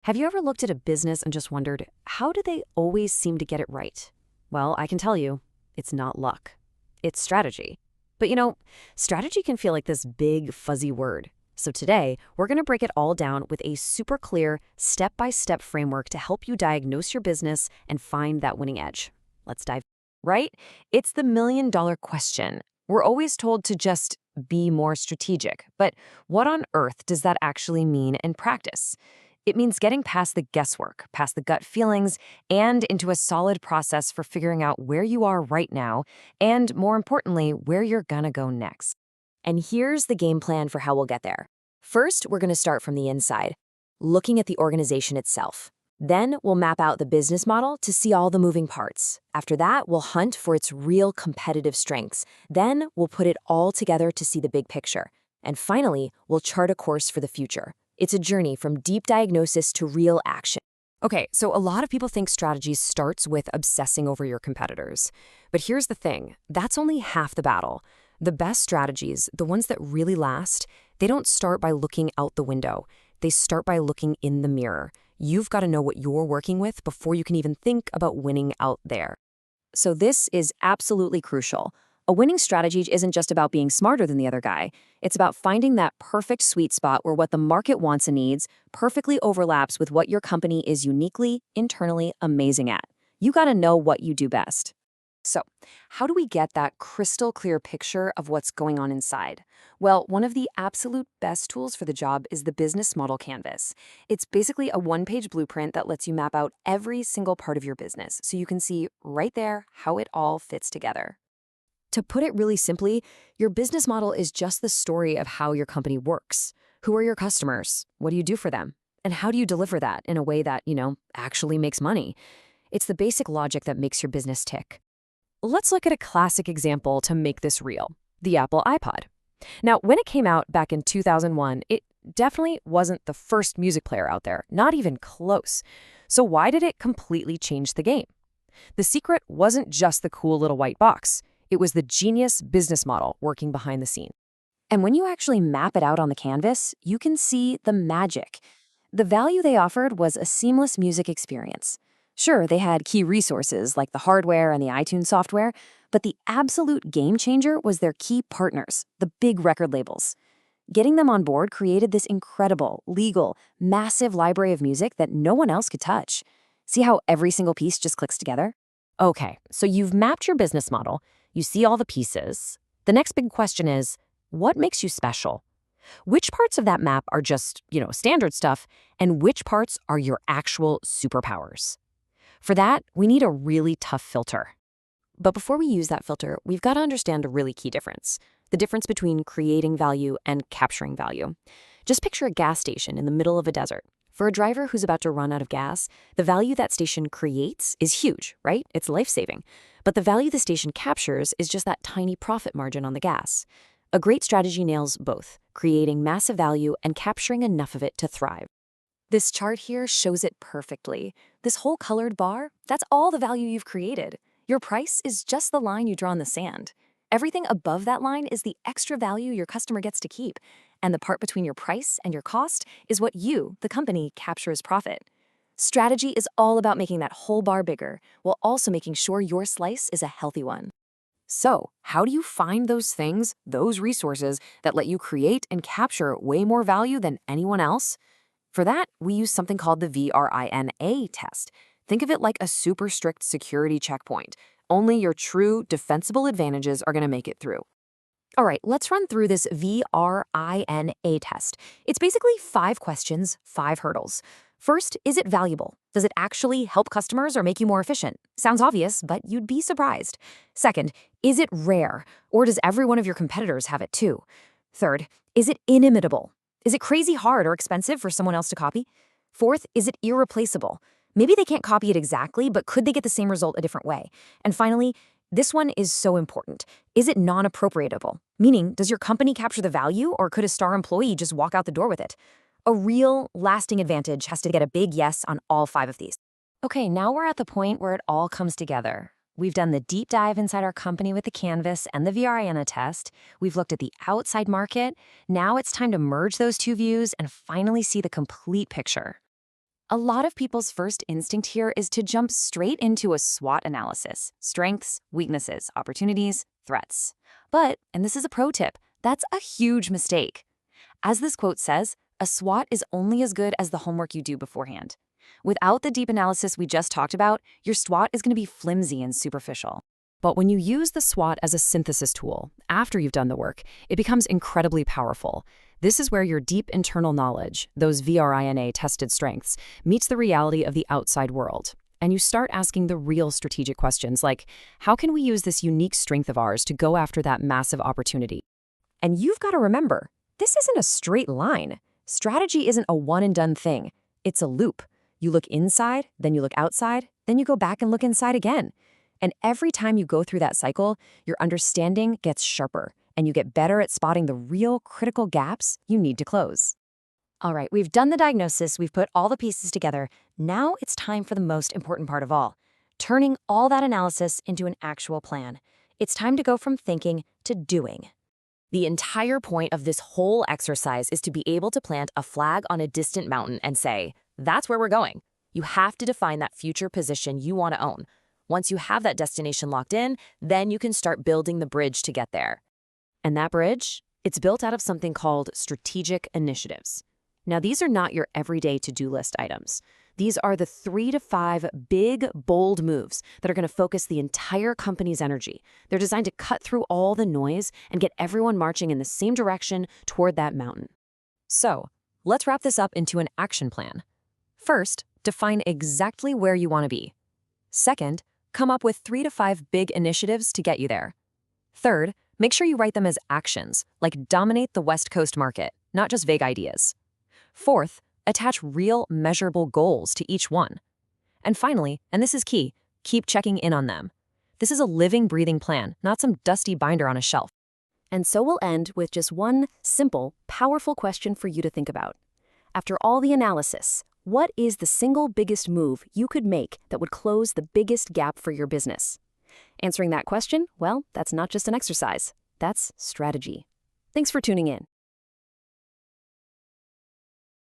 Have you ever looked at a business and just wondered, how do they always seem to get it right? Well, I can tell you, it's not luck. It's strategy. But strategy can feel like this big, fuzzy word. So today, we're going to break it all down with a super clear, step-by-step framework to help you diagnose your business and find that winning edge. Let's dive right? It's the million-dollar question. We're always told to just be more strategic. But what on earth does that actually mean in practice? It means getting past the guesswork, past the gut feelings, and into a solid process for figuring out where you are right now, and more importantly, where you're gonna go next. And here's the game plan for how we'll get there. First, we're gonna start from the inside, looking at the organization itself. Then we'll map out the business model to see all the moving parts. After that, we'll hunt for its real competitive strengths. Then we'll put it all together to see the big picture. And finally, we'll chart a course for the future. It's a journey from deep diagnosis to real action. Okay, so a lot of people think strategy starts with obsessing over your competitors. But here's the thing, that's only half the battle. The best strategies, the ones that really last, they don't start by looking out the window. They start by looking in the mirror. You've got to know what you're working with before you can even think about winning out there. So this is absolutely crucial. A winning strategy isn't just about being smarter than the other guy. It's about finding that perfect sweet spot where what the market wants and needs perfectly overlaps with what your company is uniquely, internally amazing at. You got to know what you do best. So, how do we get that crystal clear picture of what's going on inside? Well, one of the absolute best tools for the job is the business model canvas. It's basically a one-page blueprint that lets you map out every single part of your business so you can see right there how it all fits together. To put it really simply, your business model is just the story of how your company works. Who are your customers? What do you do for them? And how do you deliver that in a way that, actually makes money? It's the basic logic that makes your business tick. Let's look at a classic example to make this real, the Apple iPod. Now, when it came out back in 2001, it definitely wasn't the first music player out there, not even close. So why did it completely change the game? The secret wasn't just the cool little white box. It was the genius business model working behind the scene. And when you actually map it out on the canvas, you can see the magic. The value they offered was a seamless music experience. Sure, they had key resources like the hardware and the iTunes software, but the absolute game changer was their key partners, the big record labels. Getting them on board created this incredible, legal, massive library of music that no one else could touch. See how every single piece just clicks together? Okay, so you've mapped your business model. You see all the pieces. The next big question is, what makes you special? Which parts of that map are just, standard stuff, and which parts are your actual superpowers? For that, we need a really tough filter. But before we use that filter, we've got to understand a really key difference, the difference between creating value and capturing value. Just picture a gas station in the middle of a desert. For a driver who's about to run out of gas, the value that station creates is huge, right? It's life-saving. But the value the station captures is just that tiny profit margin on the gas. A great strategy nails both, creating massive value and capturing enough of it to thrive. This chart here shows it perfectly. This whole colored bar, that's all the value you've created. Your price is just the line you draw in the sand. Everything above that line is the extra value your customer gets to keep. And the part between your price and your cost is what you, the company, capture as profit. Strategy is all about making that whole bar bigger, while also making sure your slice is a healthy one. So, how do you find those things, those resources, that let you create and capture way more value than anyone else? For that, we use something called the VRINA test. Think of it like a super strict security checkpoint. Only your true, defensible advantages are going to make it through. All right, let's run through this VRINA test. It's basically 5 questions, 5 hurdles. First, is it valuable? Does it actually help customers or make you more efficient? Sounds obvious, but you'd be surprised. Second, is it rare? Or does every one of your competitors have it too? Third, is it inimitable? Is it crazy hard or expensive for someone else to copy? Fourth, is it irreplaceable? Maybe they can't copy it exactly, but could they get the same result a different way? And finally, this one is so important. Is it non-appropriatable? Meaning, does your company capture the value, or could a star employee just walk out the door with it? A real, lasting advantage has to get a big yes on all 5 of these. Okay, now we're at the point where it all comes together. We've done the deep dive inside our company with the Canvas and the VRINA test. We've looked at the outside market. Now it's time to merge those 2 views and finally see the complete picture. A lot of people's first instinct here is to jump straight into a SWOT analysis: strengths, weaknesses, opportunities, threats. But, and this is a pro tip, that's a huge mistake. As this quote says, a SWOT is only as good as the homework you do beforehand. Without the deep analysis we just talked about, your SWOT is going to be flimsy and superficial. But when you use the SWOT as a synthesis tool, after you've done the work, it becomes incredibly powerful. This is where your deep internal knowledge, those VRINA-tested strengths, meets the reality of the outside world. And you start asking the real strategic questions like, how can we use this unique strength of ours to go after that massive opportunity? And you've got to remember, this isn't a straight line. Strategy isn't a one-and-done thing. It's a loop. You look inside, then you look outside, then you go back and look inside again. And every time you go through that cycle, your understanding gets sharper, and you get better at spotting the real critical gaps you need to close. All right, we've done the diagnosis, we've put all the pieces together. Now it's time for the most important part of all, turning all that analysis into an actual plan. It's time to go from thinking to doing. The entire point of this whole exercise is to be able to plant a flag on a distant mountain and say, that's where we're going. You have to define that future position you want to own. Once you have that destination locked in, then you can start building the bridge to get there. And that bridge? It's built out of something called strategic initiatives. Now, these are not your everyday to-do list items. These are the 3 to 5 big, bold moves that are going to focus the entire company's energy. They're designed to cut through all the noise and get everyone marching in the same direction toward that mountain. So, let's wrap this up into an action plan. First, define exactly where you want to be. Second, come up with 3 to 5 big initiatives to get you there. Third, make sure you write them as actions, like dominate the West Coast market, not just vague ideas. Fourth, attach real, measurable goals to each one. And finally, and this is key, keep checking in on them. This is a living, breathing plan, not some dusty binder on a shelf. And so we'll end with just one simple, powerful question for you to think about. After all the analysis, what is the single biggest move you could make that would close the biggest gap for your business? Answering that question, well, that's not just an exercise. That's strategy. Thanks for tuning in.